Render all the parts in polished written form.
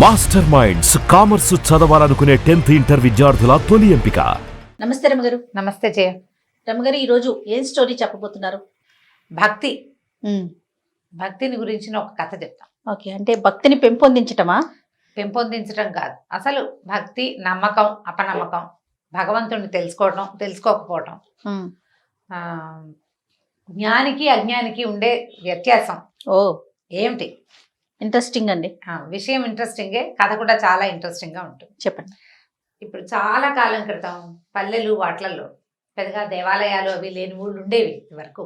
Master minds commerce చదవాలనుకునే 10th inter విద్యార్థుల తొలి ఎంపిక. నమస్తే రమగారు. నమస్తే జయ. రమగారు, ఈరోజు ఏం స్టోరీ చెప్పబోతున్నారు? భక్తి భక్తిని గురించిన ఒక కథ చెప్తాం. ఓకే, అంటే భక్తిని పెంపొందించటమా? పెంపొందించడం కాదు, అసలు భక్తి, నమ్మకం, అపనమ్మకం, భగవంతుడిని తెలుసుకోవటం, తెలుసుకోకపోవటం, ఆ, జ్ఞానికి అజ్ఞానికి ఉండే వ్యత్యాసం ఓ ఏమిటి? ఇంట్రెస్టింగ్ అండి. విషయం ఇంట్రెస్టింగే, కథ కూడా చాలా ఇంట్రెస్టింగ్గా ఉంటుంది. చెప్పండి. ఇప్పుడు చాలా కాలం క్రితం పల్లెలు వాట్లల్లో పెద్దగా దేవాలయాలు అవి లేని ఊళ్ళు ఉండేవి వరకు.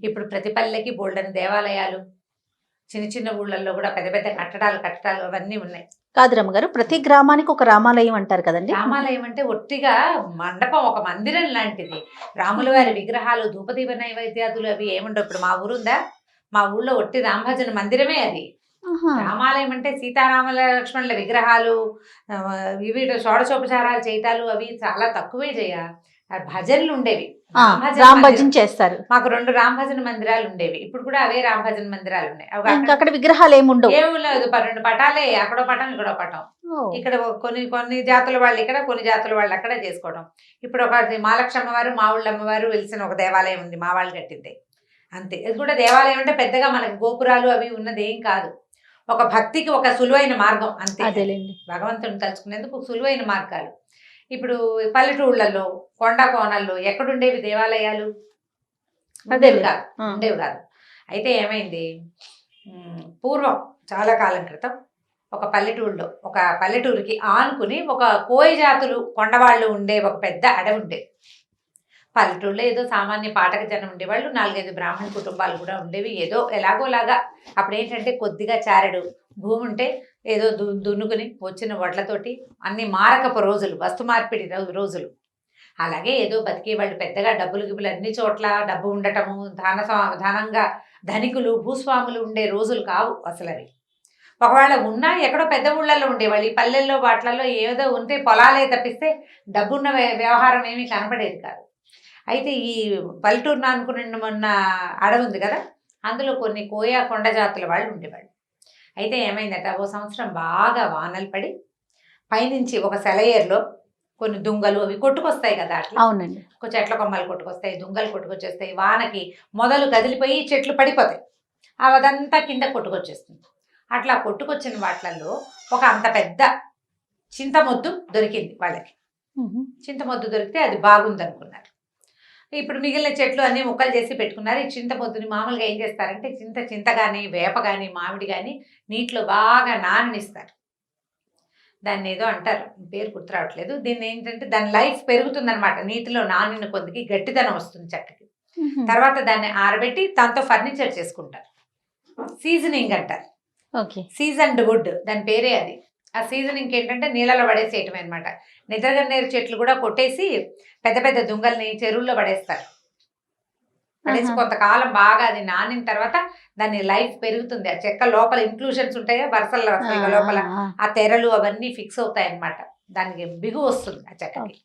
ఇప్పుడు ప్రతి పల్లెకి బోల్డని దేవాలయాలు, చిన్న చిన్న ఊళ్ళల్లో కూడా పెద్ద పెద్ద కట్టడాలు అవన్నీ ఉన్నాయి. కాదు రమగారు, ప్రతి గ్రామానికి ఒక రామాలయం అంటారు కదండి. రామాలయం అంటే ఒట్టిగా మండపం, ఒక మందిరం లాంటిది. రాముల వారి విగ్రహాలు, ధూపదీప నైవేద్యాదులు అవి ఏముండవు. ఇప్పుడు మా ఊరుందా, మా ఊళ్ళో ఒట్టి రామభజన మందిరమే అది. రామాలయం అంటే సీతారాముల లక్ష్మణుల విగ్రహాలు, ఇవి షోడశోపచారాలు చేయటాలు అవి చాలా తక్కువే చేయ. భజనలు ఉండేవి, రామ్ భజన చేస్తారు. మాకు 2 రామ్ భజన మందిరాలు ఉండేవి. ఇప్పుడు కూడా అవే రామ్ భజన మందిరాలు ఉన్నాయి. అక్కడ విగ్రహాలు ఏముండవు, ఏమి లేదు. 2 పటాలే, అక్కడో పటం ఇక్కడో పటం. ఇక్కడ కొన్ని జాతుల వాళ్ళు ఇక్కడ, కొన్ని జాతుల వాళ్ళు అక్కడ చేసుకోవడం. ఇప్పుడు ఒక మహాలక్ష్మి అమ్మవారు, మా ఊళ్ళో అమ్మవారు వెలిసిన ఒక దేవాలయం ఉంది, మా వాళ్ళు కట్టింది అంతే. ఇది కూడా దేవాలయం అంటే పెద్దగా మనకి గోపురాలు అవి ఉన్నది ఏం కాదు. ఒక భక్తికి ఒక సులువైన మార్గం అంతే. భగవంతుని తలుచుకునేందుకు సులువైన మార్గాలు. ఇప్పుడు పల్లెటూళ్ళల్లో, కొండ కోణల్లో ఎక్కడుండేవి దేవాలయాలు? ఉండేవి కాదు. అయితే ఏమైంది, పూర్వం చాలా కాలం క్రితం ఒక పల్లెటూరికి ఆనుకుని ఒక కోయ జాతులు కొండవాళ్ళు ఉండే ఒక పెద్ద అడవి ఉండేది. పల్లెటూళ్ళలో ఏదో సామాన్య పాఠక జనం ఉండేవాళ్ళు, 4-5 బ్రాహ్మణ కుటుంబాలు కూడా ఉండేవి. ఏదో ఎలాగోలాగా అప్పుడు ఏంటంటే కొద్దిగా చారెడు భూమి ఉంటే ఏదో దున్నుకుని వచ్చిన వడ్లతోటి అన్ని మారకపు రోజులు, వస్తు మార్పిడి రోజులు. అలాగే ఏదో బతికేవాళ్ళు. పెద్దగా డబ్బులు గిబ్బులు అన్ని చోట్ల డబ్బు ఉండటము, ధనంగా ధనికులు భూస్వాములు ఉండే రోజులు కావు అసలు అవి. ఒకవేళ ఉన్నా ఎక్కడో పెద్ద ఊళ్ళల్లో ఉండేవాళ్ళు. ఈ పల్లెల్లో వాట్లలో ఏదో ఉంటే పొలాలే తప్పిస్తే డబ్బున్న వ్యవహారం ఏమీ కనపడేది కాదు. అయితే ఈ పల్లెటూరును అనుకుని మొన్న అడవి ఉంది కదా, అందులో కొన్ని కోయా కొండ జాతుల వాళ్ళు ఉండేవాళ్ళు. అయితే ఏమైందట, ఓ సంవత్సరం బాగా వానలు పడి పైనుంచి ఒక సెలయేరులో కొన్ని దుంగలు అవి కొట్టుకొస్తాయి కదా, అట్లా. అవునండి. చెట్ల కొమ్మలు కొట్టుకొస్తాయి, దుంగలు కొట్టుకొచ్చేస్తాయి. వానకి మొదలు కదిలిపోయి చెట్లు పడిపోతాయి, అదంతా కింద కొట్టుకొచ్చేస్తుంది. అట్లా కొట్టుకొచ్చిన వాటిల్లో ఒక అంత పెద్ద చింతమొద్దు దొరికింది వాళ్ళకి. చింతమొద్దు దొరికితే అది బాగుంది అనుకున్నారు. ఇప్పుడు మిగిలిన చెట్లు అన్నీ ముక్కలు చేసి పెట్టుకున్నారు. ఈ చింతమొద్దుని మామూలుగా ఏం చేస్తారంటే చింత కానీ, వేప కానీ, మామిడి కానీ నీటిలో బాగా నాననిస్తారు. దాన్ని ఏదో అంటారు, పేరు గుర్తు రావట్లేదు. దీన్ని ఏంటంటే దాని లైఫ్ పెరుగుతుందనమాట. నీటిలో నానిన కొద్దికి గట్టిదనం వస్తుంది చక్కకి. తర్వాత దాన్ని ఆరబెట్టి దాంతో ఫర్నిచర్ చేసుకుంటారు. సీజనింగ్ అంటారు. సీజన్డ్ వుడ్ దాని పేరే అది. ఆ సీజనింగ్ ఏంటంటే నీళ్ళలో పడేసేయటం అనమాట. నిద్రగన్నేరు చెట్లు కూడా కొట్టేసి పెద్ద పెద్ద దుంగల్ని చెరువుల్లో పడేస్తారు. పడేసి కొంతకాలం బాగా అది నానిన తర్వాత దాని లైఫ్ పెరుగుతుంది. ఆ చెక్క లోపల ఇంక్లూషన్స్ ఉంటాయి, వరుసల్లో లోపల ఆ తెరలు అవన్నీ ఫిక్స్ అవుతాయి అన్నమాట. దానికి బిగు వస్తుంది ఆ చెక్కకి.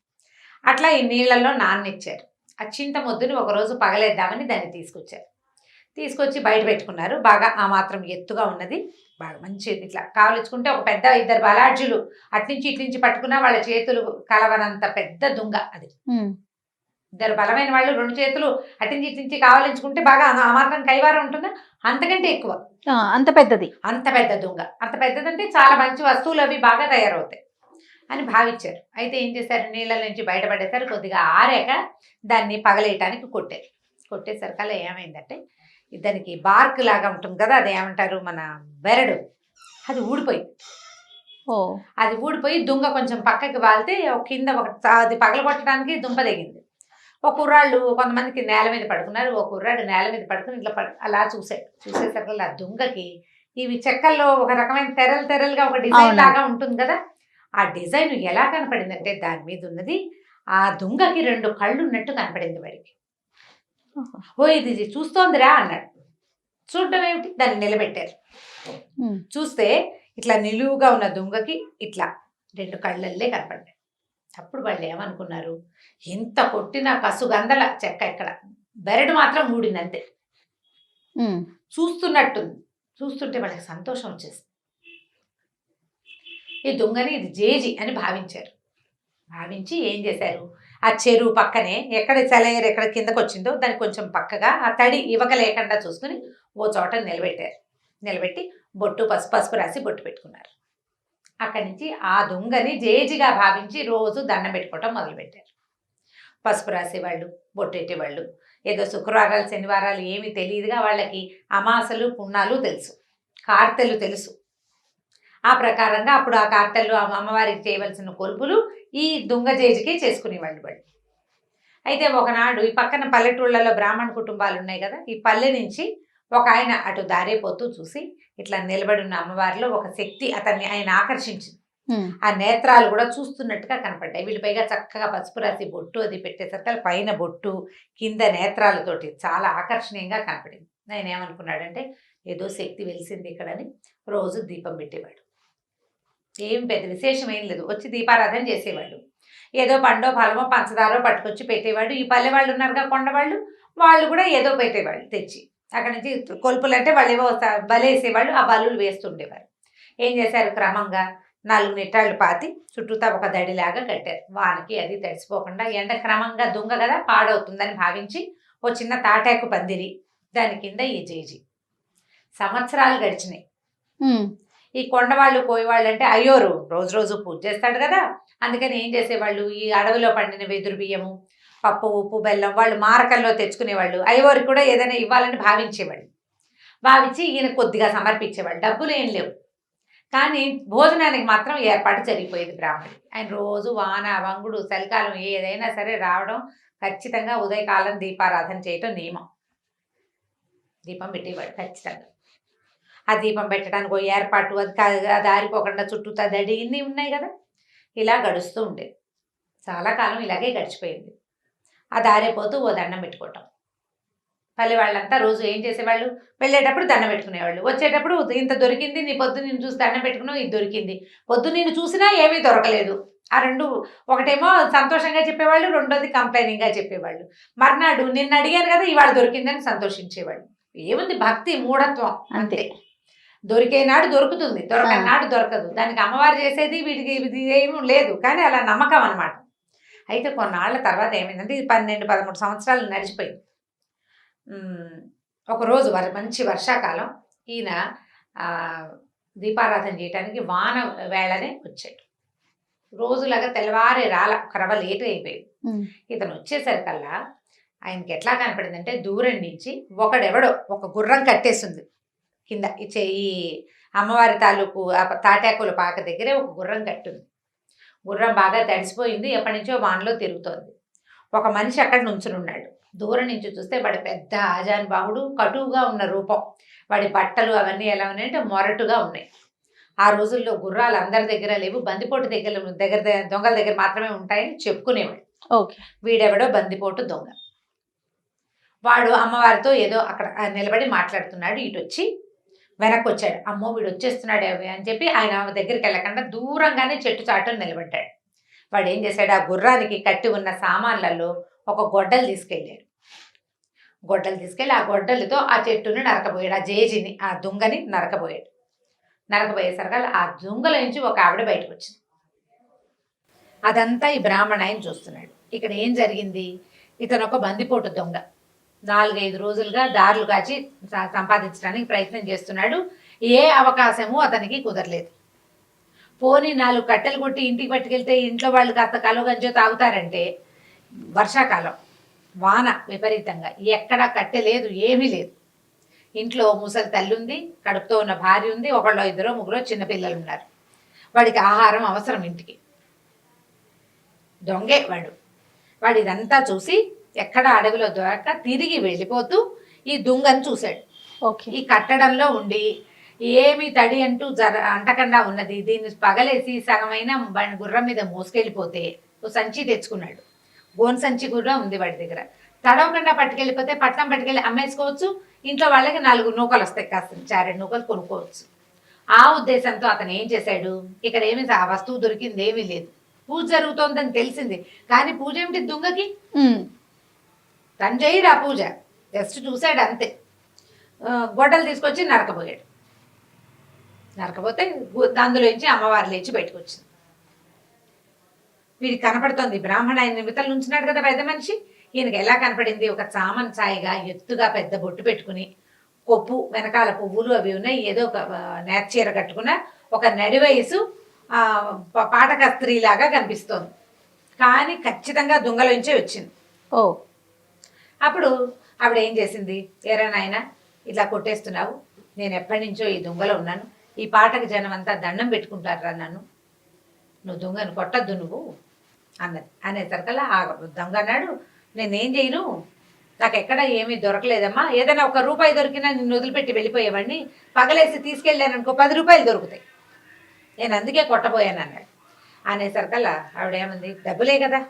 అట్లా ఈ నీళ్ళల్లో నాననిచ్చారు. ఆ చింతమొద్దుని ఒకరోజు పగలేద్దామని దాన్ని తీసుకొచ్చి బయట పెట్టుకున్నారు. బాగా ఆ మాత్రం ఎత్తుగా ఉన్నది, బాగా మంచిది. ఇట్లా కావలించుకుంటే ఒక పెద్ద 2 బలాఢ్యులు అట్నుంచి ఇట్నుంచి పట్టుకున్నా వాళ్ళ చేతులు కలవనంత పెద్ద దుంగ అది. 2 బలమైన వాళ్ళు 2 చేతులు అట్నుంచి ఇట్నుంచి కావలించుకుంటే బాగా ఆ మాత్రం కైవారం ఉంటుందా, అంతకంటే ఎక్కువ. అంత పెద్దది, అంత పెద్ద దుంగ. అంత పెద్దదంటే చాలా మంచి వస్తువులు అవి బాగా తయారవుతాయి అని భావించారు. అయితే ఏం చేశారు, నీళ్ళ నుంచి బయటపడేసరికి కొద్దిగా ఆరాక దాన్ని పగలేయటానికి కొట్టేసరికల్లా ఏమైందంటే దానికి బార్క్ లాగా ఉంటుంది కదా, అది ఏమంటారు మన బెరడు, అది ఊడిపోయి దుంగ కొంచెం పక్కకి వాలితే కింద అది పగలగొట్టడానికి దుంప దిగింది. ఒక కుర్రాళ్ళు కొంతమందికి నేల మీద పడుకున్నారు. ఒక కుర్రాడు నేల మీద పడుకుని ఇట్లా అలా చూసేసరికి ఆ దుంగకి ఇవి చెక్కల్లో ఒక రకమైన తెరలుగా ఒక డిజైన్ లాగా ఉంటుంది కదా, ఆ డిజైన్ ఎలా కనపడిందంటే దాని మీద ఉన్నది ఆ దుంగకి 2 కళ్ళు ఉన్నట్టు కనపడింది వాడికి. ఓ ఇది చూస్తోందిరా అన్నాడు. చూడడం ఏమిటి, దాన్ని నిలబెట్టారు. చూస్తే ఇట్లా నిలువుగా ఉన్న దుంగకి ఇట్లా 2 కళ్ళల్లే కనపడ్డాయి. అప్పుడు వాళ్ళు ఏమనుకున్నారు, ఎంత కొట్టినా కసుగందల చెక్క ఎక్కడ, బెరడు మాత్రం ఊడిందంతే. చూస్తుంటే వాళ్ళకి సంతోషం వచ్చేసింది. ఈ దొంగని ఇది జేజి అని భావించారు. భావించి ఏం చేశారు, ఆ చెరువు పక్కనే ఎక్కడ సెలయేరు ఎక్కడ కిందకు వచ్చిందో దానికి కొంచెం పక్కగా ఆ తడి ఇవక లేకుండా చూసుకుని ఓ చోట నిలబెట్టారు. నిలబెట్టి బొట్టు పసుపు రాసి బొట్టు పెట్టుకున్నారు. అక్కడి నుంచి ఆ దొంగని జేజిగా భావించి రోజు దండం పెట్టుకోవటం మొదలుపెట్టారు. పసుపు రాసేవాళ్ళు, బొట్టు పెట్టేవాళ్ళు. ఏదో శుక్రవారాలు శనివారాలు ఏమీ తెలియదుగా వాళ్ళకి అమాసలు పుణ్యాలు తెలుసు, కార్తెలు తెలుసు. ఆ ప్రకారంగా అప్పుడు ఆ కార్తెలు అమ్మవారికి చేయవలసిన కొలుపులు ఈ దొంగ జేజికి చేసుకునేవాళ్ళు వాళ్ళు. అయితే ఒకనాడు ఈ పక్కన పల్లెటూళ్ళలో బ్రాహ్మణ కుటుంబాలు ఉన్నాయి కదా, ఈ పల్లె నుంచి ఒక ఆయన అటు దారైపోతూ చూసి ఇట్లా నిలబడి ఉన్న అమ్మవారిలో ఒక శక్తి ఆయన ఆకర్షించింది. ఆ నేత్రాలు కూడా చూస్తున్నట్టుగా కనపడ్డాయి. వీళ్ళు పైగా చక్కగా పసుపు రాసి బొట్టు అది పెట్టేసరికి పైన బొట్టు కింద నేత్రాలతోటి చాలా ఆకర్షణీయంగా కనపడింది. ఆయన ఏమనుకున్నాడంటే ఏదో శక్తి వెలిసింది ఇక్కడని రోజు దీపం పెట్టేవాడు. ఏం పెద్ద విశేషం ఏం లేదు, వచ్చి దీపారాధన చేసేవాళ్ళు. ఏదో పండో ఫలమో పంచదారో పట్టుకొచ్చి పెట్టేవాడు. ఈ పల్లె వాళ్ళు ఉన్నారుగా కొండవాళ్ళు, వాళ్ళు కూడా ఏదో పెట్టేవాళ్ళు తెచ్చి. అక్కడి నుంచి కొలుపులు అంటే వాళ్ళు ఏవో బలేసేవాళ్ళు, ఆ బలులు వేస్తుండేవారు. ఏం చేశారు, క్రమంగా 4 నిట్టాళ్ళు పాతి చుట్టూతా ఒక దడిలాగా కట్టారు. వానకి అది తడిసిపోకుండా, ఎండ క్రమంగా దొంగ కదా పాడవుతుందని భావించి ఓ చిన్న తాటాకు పందిరి, దాని కింద ఈ జేజి. సంవత్సరాలు గడిచినాయి. ఈ కొండవాళ్ళు కోయవాళ్ళు అంటే అయ్యోరు రోజు రోజు పూజ చేస్తాడు కదా, అందుకని ఏం చేసేవాళ్ళు, ఈ అడవిలో పండిన వెదురు బియ్యము, పప్పు, ఉప్పు, బెల్లం వాళ్ళు మారకల్లో తెచ్చుకునేవాళ్ళు. అయ్యవారికి కూడా ఏదైనా ఇవ్వాలని భావించేవాళ్ళు. భావించి ఈయన కొద్దిగా సమర్పించేవాళ్ళు. డబ్బులు ఏం లేవు, కానీ భోజనానికి మాత్రం ఏర్పాటు జరిగిపోయేది బ్రాహ్మణుడి. ఆయన రోజు వాన వంగుడు చలికాలం ఏదైనా సరే రావడం, ఖచ్చితంగా ఉదయకాలం దీపారాధన చేయటం నియమం. దీపం పెట్టేవాడు ఖచ్చితంగా. ఆ దీపం పెట్టడానికి ఓ ఏర్పాటు, అది ఆరిపోకుండా చుట్టూతా దడి ఇన్ని ఉన్నాయి కదా, ఇలా గడుస్తూ ఉండేది. చాలా కాలం ఇలాగే గడిచిపోయింది. ఆ దారిపోతూ ఓ దండం పెట్టుకోవటం. పల్లె వాళ్ళంతా రోజు ఏం చేసేవాళ్ళు, వెళ్ళేటప్పుడు దండం పెట్టుకునేవాళ్ళు, వచ్చేటప్పుడు ఇంత దొరికింది, నీ పొద్దు నేను చూసి దండం పెట్టుకున్నావు, ఇది దొరికింది. పొద్దు నేను చూసినా ఏమీ దొరకలేదు. ఆ రెండు, ఒకటేమో సంతోషంగా చెప్పేవాళ్ళు, రెండోది కంప్లైనింగ్గా చెప్పేవాళ్ళు. మర్నాడు నిన్న అడిగాను కదా ఇవాళ దొరికిందని సంతోషించేవాళ్ళు. ఏముంది, భక్తి మూఢత్వం అంతే. దొరికే నాడు దొరుకుతుంది, దొరకని నాడు దొరకదు. దానికి అమ్మవారు చేసేది వీటికి ఇది ఏమీ లేదు, కానీ అలా నమ్మకం అనమాట. అయితే కొన్నాళ్ళ తర్వాత ఏమైందంటే, ఇది 12-13 సంవత్సరాలు నడిచిపోయింది. ఒకరోజు మంచి వర్షాకాలం, ఈయన దీపారాధన చేయడానికి వాన వేళనే వచ్చాడు. రోజులాగా తెల్లవారే ఒక రవ్వ లేట్ అయిపోయింది. ఇతను వచ్చేసరికల్లా ఆయనకి ఎట్లా కనపడిందంటే, దూరం నుంచి ఒకడెవడో ఒక గుర్రం కట్టేసింది కింద. ఈ అమ్మవారి తాలూకు తాటాకుల పాక దగ్గరే ఒక గుర్రం కట్టుంది. గుర్రం బాగా తడిసిపోయింది, ఎప్పటి నుంచో వానలో తిరుగుతోంది. ఒక మనిషి అక్కడ నుంచుని ఉన్నాడు. దూరం నుంచి చూస్తే వాడి పెద్ద ఆజానుబాహుడు, కటువుగా ఉన్న రూపం. వాడి బట్టలు అవన్నీ ఎలా ఉన్నాయంటే మొరటుగా ఉన్నాయి. ఆ రోజుల్లో గుర్రాలు అందరి దగ్గర లేవు, బందిపోటు దగ్గర దొంగల దగ్గర మాత్రమే ఉంటాయని చెప్పుకునేవాడు. వీడెవడో బందిపోటు దొంగ. వాడు అమ్మవారితో ఏదో అక్కడ నిలబడి మాట్లాడుతున్నాడు. ఇటు వచ్చి వెనక్కి వచ్చాడు. అమ్మో వీడు వచ్చేస్తున్నాడు అని చెప్పి ఆయన దగ్గరికి వెళ్ళకుండా దూరంగానే చెట్టు చాటును నిలబడ్డాడు. వాడు ఏం చేశాడు, ఆ గుర్రానికి కట్టి ఉన్న సామాన్లలో ఒక గొడ్డలు తీసుకెళ్ళాడు. గొడ్డలు తీసుకెళ్ళి ఆ గొడ్డలతో ఆ చెట్టుని నరకబోయాడు. ఆ జేజిని, ఆ దుంగని నరకబోయాడు. నరకబోయేసరికి ఆ దుంగల నుంచి ఒక ఆవిడ బయటకు వచ్చింది. అదంతా ఈ బ్రాహ్మణ ఆయన చూస్తున్నాడు. ఇక్కడ ఏం జరిగింది, ఇతను ఒక బందిపోటు దొంగ. 4-5 రోజులుగా దారులు కాచి సంపాదించడానికి ప్రయత్నం చేస్తున్నాడు. ఏ అవకాశము అతనికి కుదరలేదు. పోనీ 4 కట్టెలు కొట్టి ఇంటికి పట్టుకెళ్తే ఇంట్లో వాళ్ళు కాస్త కలుగంజో తాగుతారంటే, వర్షాకాలం వాన విపరీతంగా, ఎక్కడా కట్టె లేదు, ఏమీ లేదు. ఇంట్లో ముసలి తల్లి ఉంది, కడుపుతో ఉన్న భార్య ఉంది, 1-2-3 చిన్నపిల్లలు ఉన్నారు. వాడికి ఆహారం అవసరం ఇంటికి. దొంగే వాడు ఇదంతా చూసి ఎక్కడ అడవిలో దొరక్క తిరిగి వెళ్ళిపోతూ ఈ దుంగను చూశాడు. ఈ కట్టడంలో ఉండి ఏమి తడి అంటూ అంటకుండా ఉన్నది, దీన్ని పగలేసి సగమైన గుర్రం మీద మోసుకెళ్ళిపోతే ఓ సంచి తెచ్చుకున్నాడు. గోన్ సంచి కూడా ఉంది వాడి దగ్గర. తడవకుండా పట్టుకెళ్ళిపోతే పట్నం పట్టుకెళ్ళి అమ్మేసుకోవచ్చు, ఇంట్లో వాళ్ళకి 4 నూకలు వస్తాయి, కాస్త 4 నూకలు కొనుక్కోవచ్చు. ఆ ఉద్దేశంతో అతను ఏం చేశాడు, ఇక్కడ ఏమి ఆ వస్తువు దొరికింది ఏమీ లేదు, పూజ జరుగుతోందని తెలిసింది, కానీ పూజ ఏమిటి దుంగకి, తను చేయడు ఆ పూజ, జస్ట్ చూశాడు అంతే. గొడ్డలు తీసుకొచ్చి నరకబోయాడు. నరకపోతే అందులో నుంచి అమ్మవారు లేచి బయటకు వచ్చింది. వీడికి కనపడుతోంది బ్రాహ్మణ ఆయన నిమిత్తలు ఉంచినాడు కదా పెద్ద మనిషి. ఈయనకి ఎలా కనపడింది? ఒక చామన్ ఛాయగా ఎత్తుగా పెద్ద బొట్టు పెట్టుకుని, కొప్పు వెనకాల పువ్వులు అవి ఉన్నాయి, ఏదో ఒక నేర్చీర కట్టుకున్న ఒక నడి వయసు పాటక స్త్రీలాగా కనిపిస్తోంది. కానీ ఖచ్చితంగా దొంగలోంచే వచ్చింది. ఓ అప్పుడు ఆవిడ ఏం చేసింది? ఏరా నాయన ఇట్లా కొట్టేస్తున్నావు, నేను ఎప్పటి నుంచో ఈ దొంగలో ఉన్నాను, ఈ పాటకు జనం అంతా దండం పెట్టుకుంటారా నన్ను, నువ్వు దొంగను కొట్టద్దు నువ్వు అన్నది. అనేసరికల్లా ఆ దొంగ అన్నాడు, నేనేం చేయను, నాకు ఎక్కడ ఏమీ దొరకలేదమ్మా, ఏదైనా ₹1 దొరికినా నిన్ను వదిలిపెట్టి వెళ్ళిపోయేవాడిని, పగలేసి తీసుకెళ్ళాను అనుకో ₹10 దొరుకుతాయి, నేను అందుకే కొట్టబోయాను అన్నాడు. అనేసరికల్లా ఆవిడ ఏమంది, డబ్బులే కదా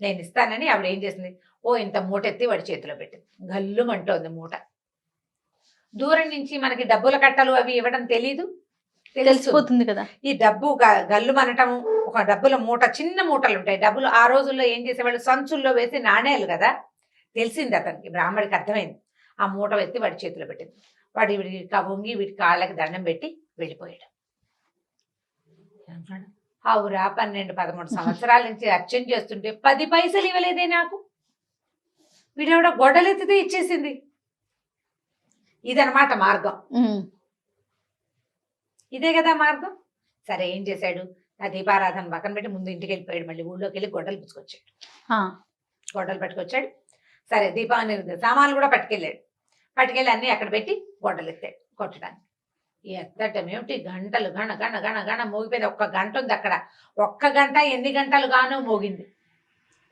నేను ఇస్తానని ఆవిడ ఏం చేసింది, ఇంత మూట ఎత్తి వాడి చేతిలో పెట్టింది. గల్లుమంటోంది మూట. దూరం నుంచి మనకి డబ్బుల కట్టలు అవి ఇవ్వడం తెలీదు, తెలిసిపోతుంది కదా. ఈ డబ్బు గల్లు మనటం, ఒక డబ్బుల మూట, చిన్న మూటలు ఉంటాయి డబ్బులు. ఆ రోజుల్లో ఏం చేసేవాళ్ళు, సంచుల్లో వేసి నాణేలు కదా. తెలిసింది అతనికి, బ్రాహ్మడికి అర్థమైంది. ఆ మూట ఎత్తి వాడి చేతిలో పెట్టింది. వాడి వీడికి వంగి వీడి కాళ్ళకి దండం పెట్టి వెళ్ళిపోయాడు. ఆవురా 12-13 సంవత్సరాల నుంచి అర్చన చేస్తుంటే 10 పైసలు ఇవ్వలేదే నాకు, వీడెవడ గొడ్డలెత్తితే ఇచ్చేసింది. ఇదనమాట మార్గం. ఇదే కదా మార్గం. సరే ఏం చేశాడు, ఆ దీపారాధన పక్కన పెట్టి ముందు ఇంటికి వెళ్ళిపోయాడు. మళ్ళీ ఊళ్ళోకి వెళ్ళి గొడ్డలు పుచ్చుకొచ్చాడు. గొడ్డలు పట్టుకొచ్చాడు. సరే దీపాన్ని సామాన్లు కూడా పట్టుకెళ్ళి అన్నీ అక్కడ పెట్టి గొడ్డలు ఎత్తాడు కొట్టడానికి. ఎత్తటం ఏమిటి, గంటలు గణ గణ గణ గణ మోగిపోయింది. 1 గంట ఉంది అక్కడ. 1 గంట ఎన్ని గంటలు గానో మోగింది.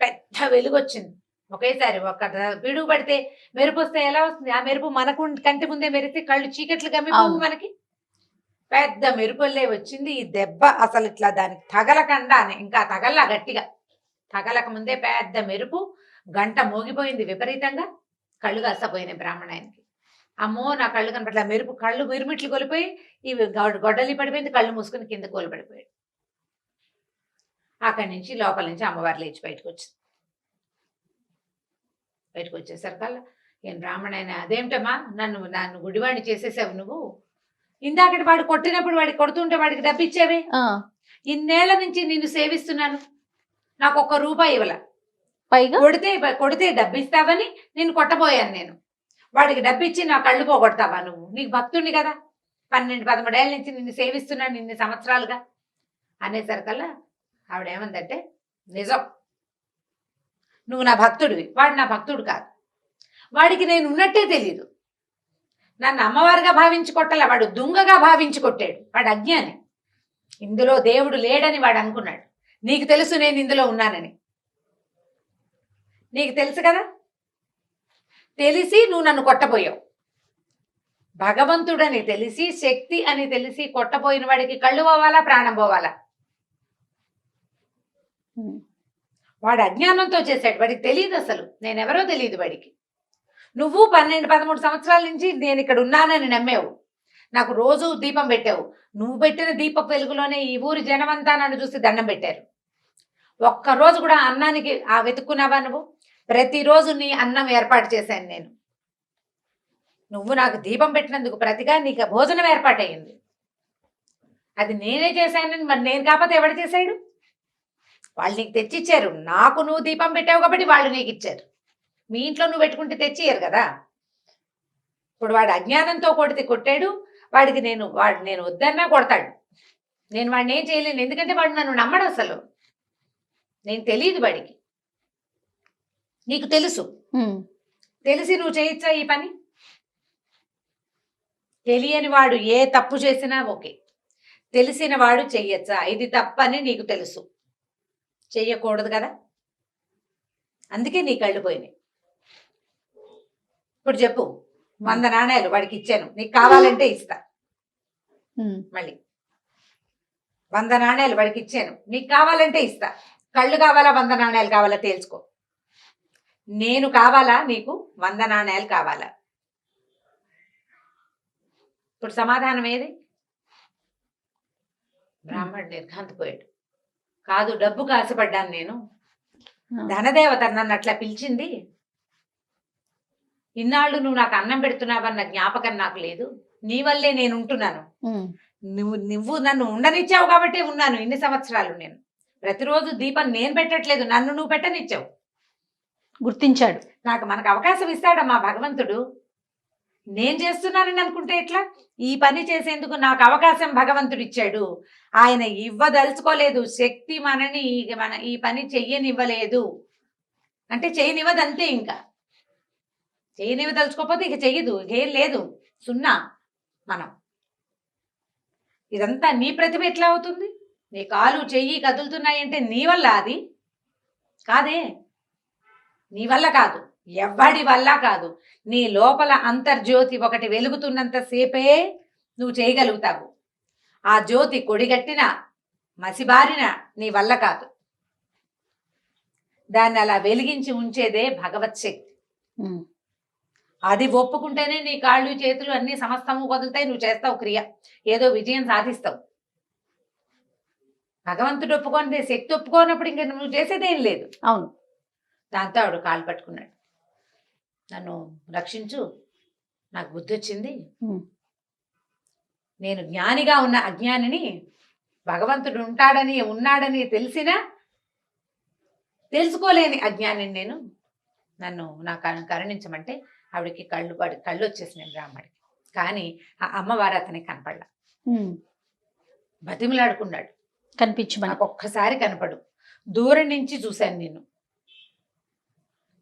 పెద్ద వెలుగు వచ్చింది ఒకేసారి. ఒక పిడుగు పడితే మెరుపు వస్తే ఎలా వస్తుంది, ఆ మెరుపు మనకు కంటి ముందే మెరిస్తే కళ్ళు చీకట్లు గమ్మిపోవు మనకి. పెద్ద మెరుపుల్లే వచ్చింది. ఈ దెబ్బ అసలు ఇట్లా దానికి తగలకుండా, ఇంకా తగల్లా గట్టిగా తగలక ముందే పెద్ద మెరుపు, గంట మోగిపోయింది విపరీతంగా. కళ్ళు కాసపోయినాయి బ్రాహ్మణాయనకి. అమ్మో నా కళ్ళు కనపట్ల, మెరుపు కళ్ళు మిరుమిట్లు కొలిపోయి ఇవి గొడ్డలి పడిపోయింది. కళ్ళు మూసుకుని కింద కోలిపడిపోయాడు. అక్కడి నుంచి లోపల నుంచి అమ్మవారు లేచి బయటకు వచ్చింది. బయటకు వచ్చేసరికల్లా, ఏం బ్రాహ్మణాయన అదేమిటమ్మా, నన్ను గుడివాడిని చేసేసావు నువ్వు, ఇందాకటి వాడు కొట్టినప్పుడు వాడికి కొడుతుంటే వాడికి డబ్బిచ్చావే, ఇన్నేళ్ల నుంచి నిన్ను సేవిస్తున్నాను, నాకు ₹1 ఇవ్వల, పైగా కొడితే డబ్బిస్తావని నిన్ను కొట్టబోయాను నేను, వాడికి డబ్బిచ్చి నా కళ్ళు పోగొడతావా నువ్వు, నీకు భక్తుడిని కదా, 12-13 ఏళ్ళ నుంచి నిన్ను సేవిస్తున్నాను ఇన్ని సంవత్సరాలుగా అనేసరికల్లా ఆవిడ ఏమందంటే, నిజం, నువ్వు నా భక్తుడివి, వాడు నా భక్తుడు కాదు, వాడికి నేను ఉన్నట్టే తెలీదు, నన్ను అమ్మవారిగా భావించి కొట్టలే, వాడు దొంగగా భావించి కొట్టాడు, వాడు అజ్ఞాని, ఇందులో దేవుడు లేడని వాడు అనుకున్నాడు. నీకు తెలుసు నేను ఇందులో ఉన్నానని, నీకు తెలుసు కదా, తెలిసి నువ్వు నన్ను కొట్టబోయావు. భగవంతుడని తెలిసి, శక్తి అని తెలిసి కొట్టబోయిన వాడికి కళ్ళు పోవాలా, ప్రాణం పోవాలా? వాడు అజ్ఞానంతో చేశాడు, వాడికి తెలియదు, అసలు నేనెవరో తెలియదు వాడికి. నువ్వు 12-13 సంవత్సరాల నుంచి నేను ఇక్కడ ఉన్నానని నమ్మేవు, నాకు రోజు దీపం పెట్టావు, నువ్వు పెట్టిన దీప వెలుగులోనే ఈ ఊరి జనమంతా నన్ను చూసి దండం పెట్టారు. ఒక్కరోజు కూడా అన్నానికి వెతుక్కున్నావా నువ్వు? ప్రతిరోజు నీ అన్నం ఏర్పాటు చేశాను నేను, నువ్వు నాకు దీపం పెట్టినందుకు ప్రతిగా నీకు భోజనం ఏర్పాటయ్యింది, అది నేనే చేశానని. మరి నేను కాకపోతే ఎవడు చేశాడు? వాళ్ళు నీకు తెచ్చిచ్చారు, నాకు నువ్వు దీపం పెట్టావు కాబట్టి వాళ్ళు నీకు ఇచ్చారు. మీ ఇంట్లో నువ్వు పెట్టుకుంటే తెచ్చియ్యరు కదా. ఇప్పుడు వాడు అజ్ఞానంతో కొట్టాడు, వాడికి నేను వద్దన్నా కొడతాడు, నేను వాడిని ఏం చేయలేను, ఎందుకంటే వాడు నన్ను నమ్మడు అసలు, నేను తెలియదు వాడికి. నీకు తెలుసు, తెలిసి నువ్వు చేయొచ్చా ఈ పని? తెలియని వాడు ఏ తప్పు చేసినా ఓకే, తెలిసిన వాడు చెయ్యొచ్చా? ఇది తప్పని నీకు తెలుసు, చెయ్యకూడదు కదా, అందుకే నీ కళ్ళు పోయినాయి. ఇప్పుడు చెప్పు, 100 నాణేలు వాడికి ఇచ్చాను, నీకు కావాలంటే ఇస్తా. మళ్ళీ 100 నాణేలు వాడికి ఇచ్చాను, నీకు కావాలంటే ఇస్తా. కళ్ళు కావాలా 100 నాణేలు కావాలా తేల్చుకో. నేను కావాలా నీకు, 100 నాణేలు కావాలా? ఇప్పుడు సమాధానం ఏది? బ్రాహ్మణుడు నిర్ఘాంతపోయాడు. కాదు, డబ్బుకు ఆశపడ్డాను నేను, ధనదేవత నన్ను అట్లా పిలిచింది, ఇన్నాళ్ళు నువ్వు నాకు అన్నం పెడుతున్నావన్న జ్ఞాపకం నాకు లేదు, నీ వల్లే నేను ఉంటున్నాను, నువ్వు నన్ను ఉండనిచ్చావు కాబట్టి ఉన్నాను ఇన్ని సంవత్సరాలు. నేను ప్రతిరోజు దీపం నేను పెట్టట్లేదు, నన్ను నువ్వు పెట్టనిచ్చావు. గుర్తించాడు. మనకు అవకాశం ఇస్తాడమ్మా భగవంతుడు. నేను చేస్తున్నానని అనుకుంటే ఎట్లా? ఈ పని చేసేందుకు నాకు అవకాశం భగవంతుడు ఇచ్చాడు. ఆయన ఇవ్వదలుచుకోలేదు. శక్తి మన ఈ పని చెయ్యనివ్వలేదు అంటే చేయనివ్వదు అంతే. ఇంకా చేయనివ్వదలుచుకోకపోతే ఇక చెయ్యదు, ఏం లేదు, సున్నా. మనం ఇదంతా నీ ప్రతిభ ఎట్లా అవుతుంది? నీ కాలు చెయ్యి కదులుతున్నాయంటే నీ వల్ల? అది కాదే, నీ వల్ల కాదు, ఎవ్వడి వల్ల కాదు. నీ లోపల అంతర్జ్యోతి ఒకటి వెలుగుతున్నంత సేపే నువ్వు చేయగలుగుతావు. ఆ జ్యోతి కొడిగట్టిన మసిబారిన నీ వల్ల కాదు. దాన్ని అలా వెలిగించి ఉంచేదే భగవత్ శక్తి. అది ఒప్పుకుంటేనే నీ కాళ్ళు చేతులు అన్ని సమస్తము వదులుతాయి, నువ్వు చేస్తావు క్రియ, ఏదో విజయం సాధిస్తావు. భగవంతుడు ఒప్పుకోనిదే, శక్తి ఒప్పుకోనప్పుడు ఇంకా నువ్వు చేసేదేం లేదు. అవును. దాంతో ఆవిడ కాలు పట్టుకున్నాడు. నన్ను రక్షించు, నాకు బుద్ధి వచ్చింది. నేను జ్ఞానిగా ఉన్న అజ్ఞానిని భగవంతుడు ఉన్నాడని తెలిసినా తెలుసుకోలేని అజ్ఞానిని నేను, నన్ను నాకు కరుణించమంటే ఆవిడకి కళ్ళు వచ్చేసినాయి బ్రాహ్మడికి. కానీ ఆ అమ్మవారు అతనికి కనపడలా. బతిమలాడుకున్నాడు, కనిపించమని. నాకు ఒక్కసారి కనపడు, దూరం నుంచి చూశాను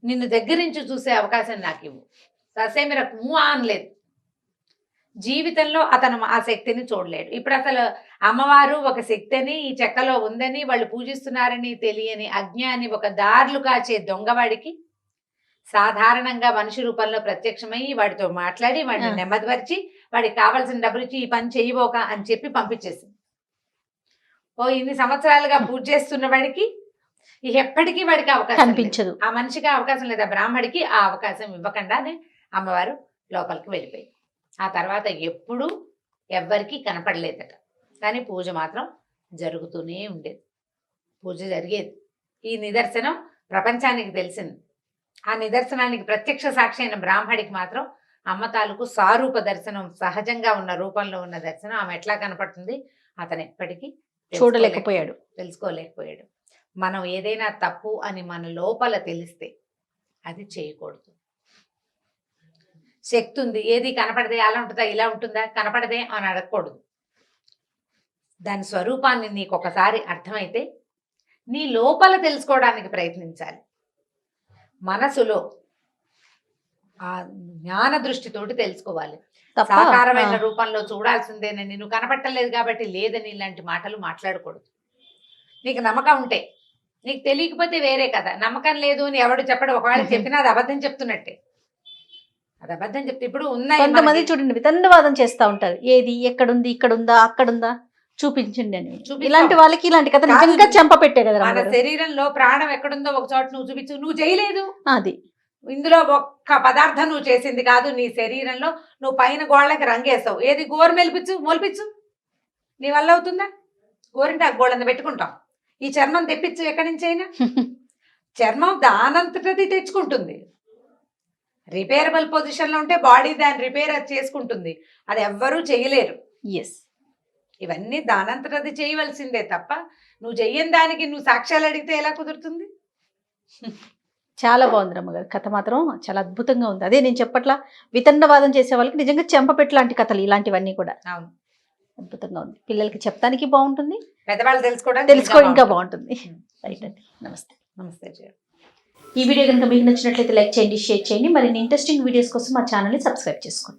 నిన్ను దగ్గర నుంచి చూసే అవకాశం నాకు ఇవ్వు. ససేమిరకు అనలేదు. జీవితంలో అతను ఆ శక్తిని చూడలేడు. ఇప్పుడు అసలు అమ్మవారు ఒక శక్తి అని, ఈ చెక్కలో ఉందని, వాళ్ళు పూజిస్తున్నారని తెలియని అజ్ఞాని, ఒక దారులు కాచే దొంగవాడికి సాధారణంగా మనిషి రూపంలో ప్రత్యక్షమై వాడితో మాట్లాడి వాడిని నెమ్మదిపరిచి వాడికి కావాల్సిన డబ్బులు ఇచ్చి ఈ పని చేయబోక అని చెప్పి పంపించేసింది. ఇన్ని సంవత్సరాలుగా పూజ చేస్తున్న వాడికి ఎప్పటికీ వాడికి అవకాశం కనిపించదు. ఆ మనిషికి అవకాశం లేదా, బ్రాహ్మడికి ఆ అవకాశం ఇవ్వకుండానే అమ్మవారు లోపలికి వెళ్ళిపోయింది. ఆ తర్వాత ఎప్పుడూ ఎవ్వరికీ కనపడలేదట. కానీ పూజ మాత్రం జరుగుతూనే ఉండేది, పూజ జరిగేది. ఈ నిదర్శనం ప్రపంచానికి తెలిసింది. ఆ నిదర్శనానికి ప్రత్యక్ష సాక్షి అయిన బ్రాహ్మడికి మాత్రం అమ్మ తాలూకు సారూప దర్శనం, సహజంగా ఉన్న రూపంలో ఉన్న దర్శనం ఆమె ఎట్లా కనపడుతుంది అతను ఎప్పటికీ చూడలేకపోయాడు, తెలుసుకోలేకపోయాడు. మనం ఏదైనా తప్పు అని మన లోపల తెలిస్తే అది చేయకూడదు. శక్తి ఉంది, ఏది కనపడదే, అలా ఉంటుందా ఇలా ఉంటుందా, కనపడదే అని అడగకూడదు. దాని స్వరూపాన్ని నీకు ఒకసారి అర్థమైతే నీ లోపల తెలుసుకోవడానికి ప్రయత్నించాలి. మనసులో ఆ జ్ఞాన దృష్టితోటి తెలుసుకోవాలి. సాకారమైన రూపంలో చూడాల్సిందేనని, నువ్వు కనపట్టలేదు కాబట్టి లేదని ఇలాంటి మాటలు మాట్లాడకూడదు. నీకు నమ్మకం ఉంటే, నీకు తెలియకపోతే వేరే కదా. నమ్మకం లేదు అని ఎవడు చెప్పడు, ఒకవేళ చెప్పినా అది అబద్ధం చెప్తున్నట్టే. అది అబద్ధం చెప్తే ఇప్పుడు ఉన్నాయి కొంతమంది చూడండి వితండవాదం చేస్తా ఉంటారు. ఏది ఎక్కడుంది, ఇక్కడుందా, అక్కడుందా, చూపించండి అని. ఇలాంటి వాళ్ళకి ఇలాంటి కథ నిజంగా చెంప పెట్టే కదా. మన శరీరంలో ప్రాణం ఎక్కడుందో ఒక చోట నువ్వు చూపించు, నువ్వు చేయలేదు. అది ఇందులో ఒక్క పదార్థం నువ్వు చేసింది కాదు. నీ శరీరంలో నువ్వు పైన గోళ్ళకి రంగేసావు, ఏది గోరు మొలిపించు, నీ వల్ల అవుతుందా? గోరింటాకు గోళ్ళని పెట్టుకుంటాం, ఈ చర్మం తెప్పించు ఎక్కడి నుంచి అయినా. చర్మం దానంతటది తెచ్చుకుంటుంది. రిపేరబుల్ పొజిషన్లో ఉంటే బాడీ దాన్ని రిపేర్ చేసుకుంటుంది. అది ఎవ్వరూ చేయలేరు. ఎస్, ఇవన్నీ దానంతటది చేయవలసిందే తప్ప నువ్వు చెయ్యని దానికి నువ్వు సాక్ష్యాలు అడిగితే ఎలా కుదురుతుంది? చాలా బాగుంది రమ్మగారు, కథ మాత్రం చాలా అద్భుతంగా ఉంది. అదే నేను చెప్పట్లా, వితండవాదం చేసే వాళ్ళకి నిజంగా చెంపపెట్టు లాంటి కథలు ఇలాంటివన్నీ కూడా అద్భుతంగా ఉంది. పిల్లలకి చెప్తానికి బాగుంటుంది, పెద్దవాళ్ళు తెలుసుకో ఇంకా బాగుంటుంది. రైట్ అండి, నమస్తే. నమస్తే. ఈ వీడియో కనుక మీకు నచ్చినట్లయితే లైక్ చేయండి, షేర్ చేయండి. మరిన్ని ఇంట్రెస్టింగ్ వీడియోస్ కోసం మా ఛానల్ని సబ్స్క్రైబ్ చేసుకోండి.